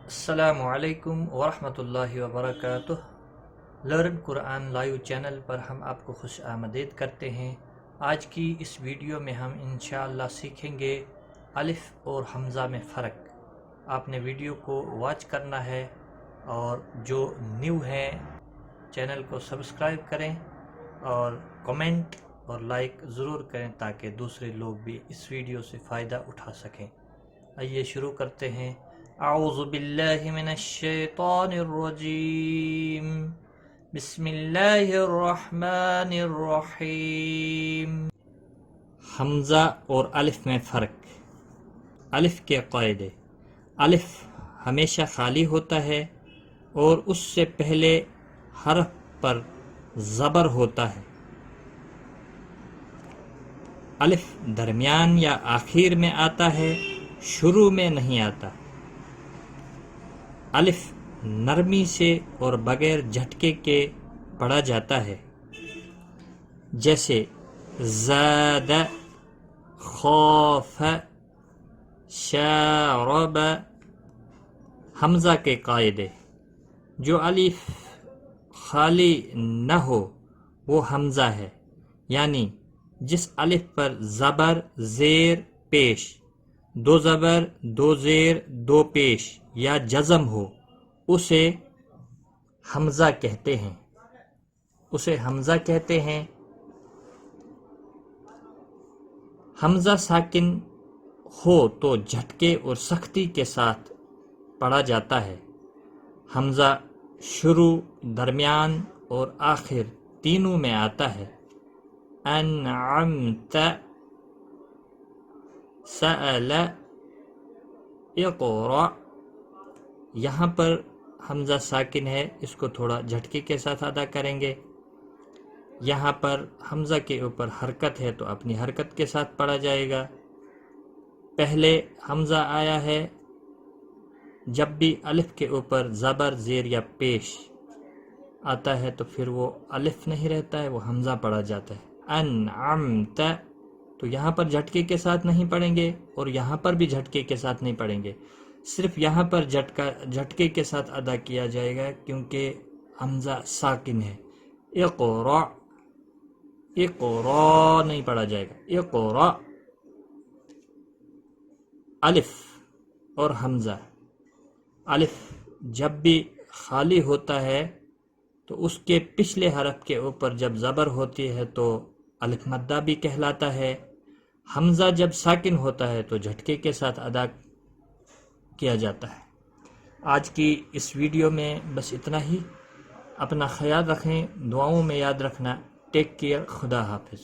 السلام علیکم ورحمۃ اللہ وبرکاتہ۔ لرن قرآن لائیو چینل پر ہم آپ کو خوش آمدید کرتے ہیں۔ آج کی اس ویڈیو میں ہم انشاءاللہ سیکھیں گے الف اور حمزہ میں فرق۔ آپ نے ویڈیو کو واچ کرنا ہے، اور جو نیو ہیں چینل کو سبسکرائب کریں اور کمنٹ اور لائک ضرور کریں تاکہ دوسرے لوگ بھی اس ویڈیو سے فائدہ اٹھا سکیں۔ آئیے شروع کرتے ہیں۔ اعوذ باللہ من الشیطان الرجیم، بسم اللہ الرحمن الرحیم۔ حمزہ اور الف میں فرق۔ الف کے قاعدے: الف ہمیشہ خالی ہوتا ہے اور اس سے پہلے حرف پر زبر ہوتا ہے۔ الف درمیان یا آخر میں آتا ہے، شروع میں نہیں آتا۔ الف نرمی سے اور بغیر جھٹکے کے پڑھا جاتا ہے، جیسے زاد، خوف، شارب۔ حمزہ کے قاعدے: جو الف خالی نہ ہو وہ حمزہ ہے، یعنی جس الف پر زبر، زیر، پیش، دو زبر، دو زیر، دو پیش یا جزم ہو اسے حمزہ کہتے ہیں۔ حمزہ ساکن ہو تو جھٹکے اور سختی کے ساتھ پڑھا جاتا ہے۔ حمزہ شروع، درمیان اور آخر تینوں میں آتا ہے۔ انعمت، سأل، اقرأ۔ یہاں پر حمزہ ساکن ہے، اس کو تھوڑا جھٹکے کے ساتھ ادا کریں گے۔ یہاں پر حمزہ کے اوپر حرکت ہے تو اپنی حرکت کے ساتھ پڑھا جائے گا۔ پہلے حمزہ آیا ہے، جب بھی الف کے اوپر زبر، زیر یا پیش آتا ہے تو پھر وہ الف نہیں رہتا ہے، وہ حمزہ پڑھا جاتا ہے۔ انعمت، تو یہاں پر جھٹکے کے ساتھ نہیں پڑھیں گے اور یہاں پر بھی جھٹکے کے ساتھ نہیں پڑھیں گے، صرف یہاں پر جھٹکے کے ساتھ ادا کیا جائے گا کیونکہ حمزہ ساکن ہے۔ اقرأ، اقرأ نہیں پڑھا جائے گا، اقرأ۔ الف اور حمزہ: الف جب بھی خالی ہوتا ہے تو اس کے پچھلے حرف کے اوپر جب زبر ہوتی ہے تو الف مدہ بھی کہلاتا ہے۔ حمزہ جب ساکن ہوتا ہے تو جھٹکے کے ساتھ ادا کیا جاتا ہے۔ آج کی اس ویڈیو میں بس اتنا ہی۔ اپنا خیال رکھیں، دعاؤں میں یاد رکھنا۔ ٹیک کیئر، خدا حافظ۔